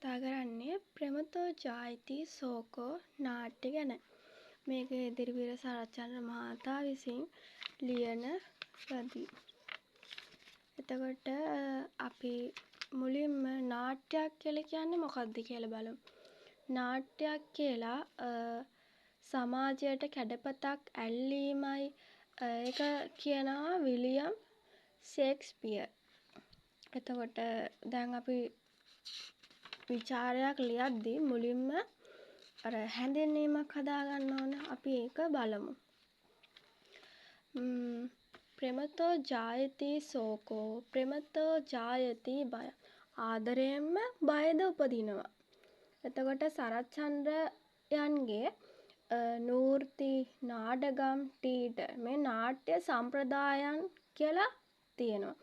කතා කරන්නේ ප්‍රේමතෝ ජායති සෝකෝ නාට්‍ය ගැන. මේක එදිරිවීර සරච්චන්ද්‍ර මහතා විසින් ලියන ලදී. එතකොට අපි මුලින්ම නාට්‍යයක් කියලා කියන්නේ මොකක්ද කියලා බලමු. නාට්‍යයක් කියලා සමාජයට කැඩපතක් ඇල්ලීමයි ඒක කියනවා විලියම් ෂේක්ස්පියර්. එතකොට දැන් අපි විචාරයක් ලියද්දී මුලින්ම අර හැඳින්වීමක් හදාගන්න ඕන. අපි ඒක බලමු. ප්‍රේමතෝ ජායති සෝකෝ ප්‍රේමතෝ ජායති බය. ආදරයෙන්ම බයද උපදිනවා. එතකොට සරච්චන්ද්‍රයන්ගේ නූර්ති නාඩගම් ටීටර් මේ නාට්‍ය සම්ප්‍රදායන් කියලා තියෙනවා.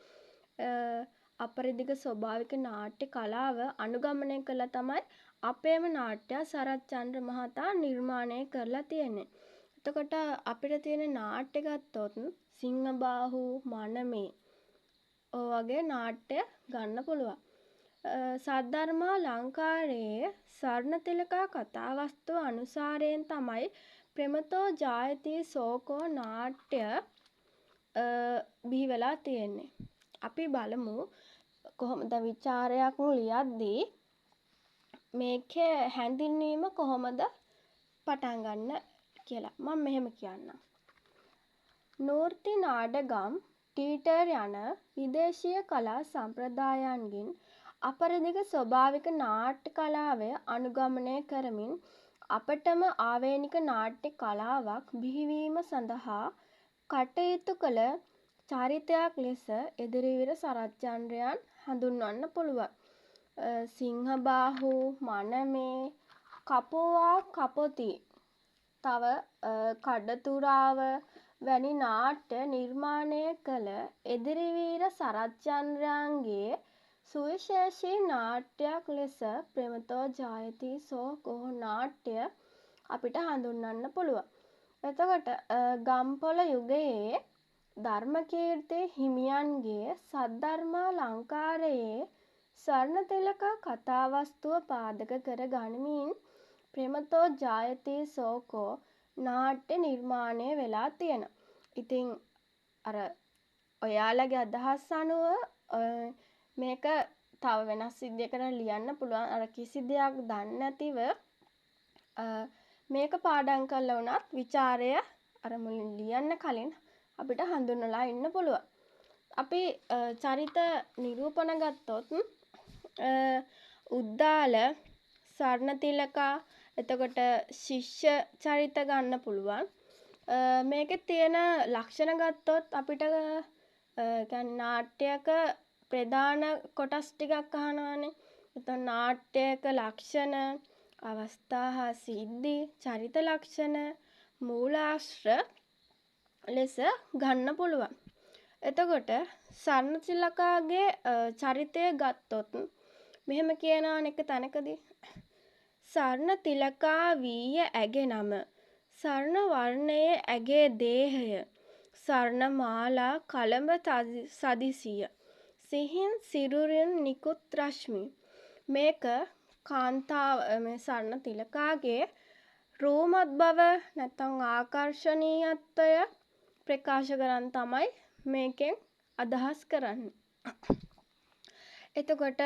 අපරිදිග ස්වභාවික නාට්‍ය කලාව අනුගමනය කළා තමයි අපේම නාට්‍ය සරච්චන්ද්‍ර මහතා නිර්මාණය කරලා තියෙන්නේ. එතකොට අපිට තියෙන නාට්‍ය ගත්තොත් සිංහබාහු මනමේ ඔය වගේ නාට්‍ය ගන්න පුළුවන්. සද්ධර්මා ලංකාරයේ ස්වර්ණතිලකා කතාවස්තුව අනුසාරයෙන් තමයි ප්‍රේමතෝ ජායති සෝකෝ නාට්‍ය බිහි වෙලා තියෙන්නේ. අපි බලමු කොහොමද විචාරයක් ලියද්දී මේකේ හැඳින්වීම කොහොමද පටන් ගන්න කියලා. මම මෙහෙම කියන්නම්. නූර්ති නාඩගම් ටීටර් යන විදේශීය කලා සම්ප්‍රදායන්ගෙන් අපරදිග ස්වභාවික නාට්‍ය කලාව අනුගමනය කරමින් අපටම ආවේනික නාට්‍ය කලාවක් බිහිවීම සඳහා කටයුතු කළ චරිතයක් ලෙස එදිරිවීර සරච්චන්ද්‍රයන් හඳුන්වන්න පුළුවන්. සිංහබාහු මනමේ කපුවා කපොති තව කඩතුරාව වැනි නාට්‍ය නිර්මාණය කළ එදිරිවීර සරච්චන්ද්‍රයන්ගේ සුවිශේෂී නාට්‍යයක් ලෙස ප්‍රේමතෝ ජායති සෝකෝ නාට්‍ය අපිට හඳුන්වන්න පුළුවන්. එතකොට ගම්පොළ යුගයේ ධර්මකීර්ති හිමියන්ගේ සද්ධර්මා ලංකාරයේ ස්වර්ණතිලකා කතාවස්තුව පාදක කර ගනිමින් ප්‍රේමතෝ ජායති සෝකෝ නාට්‍ය නිර්මාණය වෙලා තියෙනවා. ඉතින් අර ඔයාලගේ අදහස් අනුව මේක තව වෙනස් විදියකට ලියන්න පුළුවන්. අර කිසි දෙයක් දන්නේ නැතිව මේක පාඩම් කරලා වුණත් විචාරය අර මුලින් ලියන්න කලින් අපිට හඳුන්වලා ඉන්න පුළුවන්. අපි චරිත නිරූපණ ගත්තොත් උද්දාල ස්වර්ණතිලකා එතකොට ශිෂ්‍ය චරිත ගන්න පුළුවන්. මේකේ තියෙන ලක්ෂණ ගත්තොත් අපිට නාට්‍යයක ප්‍රධාන කොටස් ටිකක් අහනවානේ. එතකොට නාට්‍යයක ලක්ෂණ අවස්ථා හා සිද්ධි චරිත ලක්ෂණ මූලාශ්‍ර ලෙස ගන්න පුළුවන්. එතකොට ස්වර්ණතිලකාගේ චරිතය ගත්තොත් මෙහෙම කියනවා එක තැනකදී ස්වර්ණතිලකා වීය ඇගේ නම ස්වර්ණ වර්ණයේ ඇගේ දේහය ස්වර්ණමාලා කලඹ සදිසිය සිහින් සිරුරින් නිකුත් රශ්මි. මේක කාන්තාව මේ ස්වර්ණතිලකාගේ රූමත් බව නැත්නම් ආකර්ශනීයත්වය ප්‍රකාශ කරන් තමයි මේකෙන් අදහස් කරන්නේ. එතකොට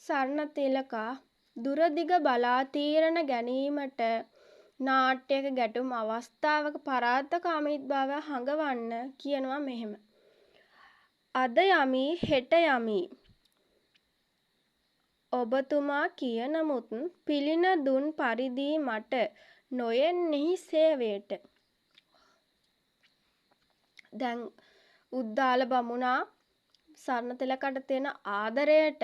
ස්වර්ණතිලකා දුරදිග බලා තීරණ ගැනීමට නාට්‍යයක ගැටුම් අවස්ථාවක පරාත්තකාමී බව හඟවන්න කියනවා මෙහෙම. අද යමි හෙට යමි ඔබතුමා කියනමුත් පිළින දුන් පරිදි මට නොයෙන්නේහි සේවයට. දැන් උද්දාල බමුණා ස්වර්ණතිලකට තියෙන ආදරයට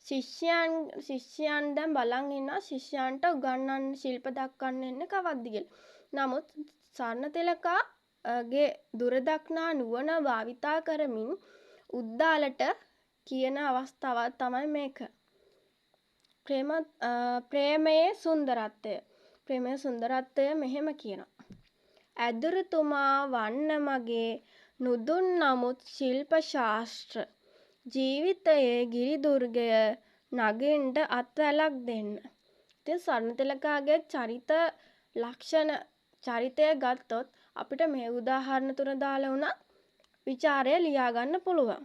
ශිෂ්‍යයන් දැන් බලන් ඉන්නවා ශිෂ්‍යයන්ට උගන්වන්න ශිල්ප දක්වන්න එන්නේ කවද්ද කියලා. නමුත් ස්වර්ණතිලකාගේ දුරදක්නා නුවණ භාවිතා කරමින් උද්දාලට කියන අවස්ථාවක් තමයි මේක. ප්‍රේමයේ සුන්දරත්වය. ප්‍රේමයේ සුන්දරත්වය මෙහෙම කියනවා. ඇදුරුතුමා වන්න මගේ නුදුන් නමුත් ශිල්ප ශාස්ත්‍ර ජීවිතයේ ගිරිදුර්ගය නගින්ට අත්වැලක් දෙන්න. ඉතින් සරණතිලකාගේ චරිත ලක්ෂණ චරිතය ගත්තොත් අපිට මේ උදාහරණ තුන දාලා වුණත් විචාරය ලියා ගන්න පුළුවන්.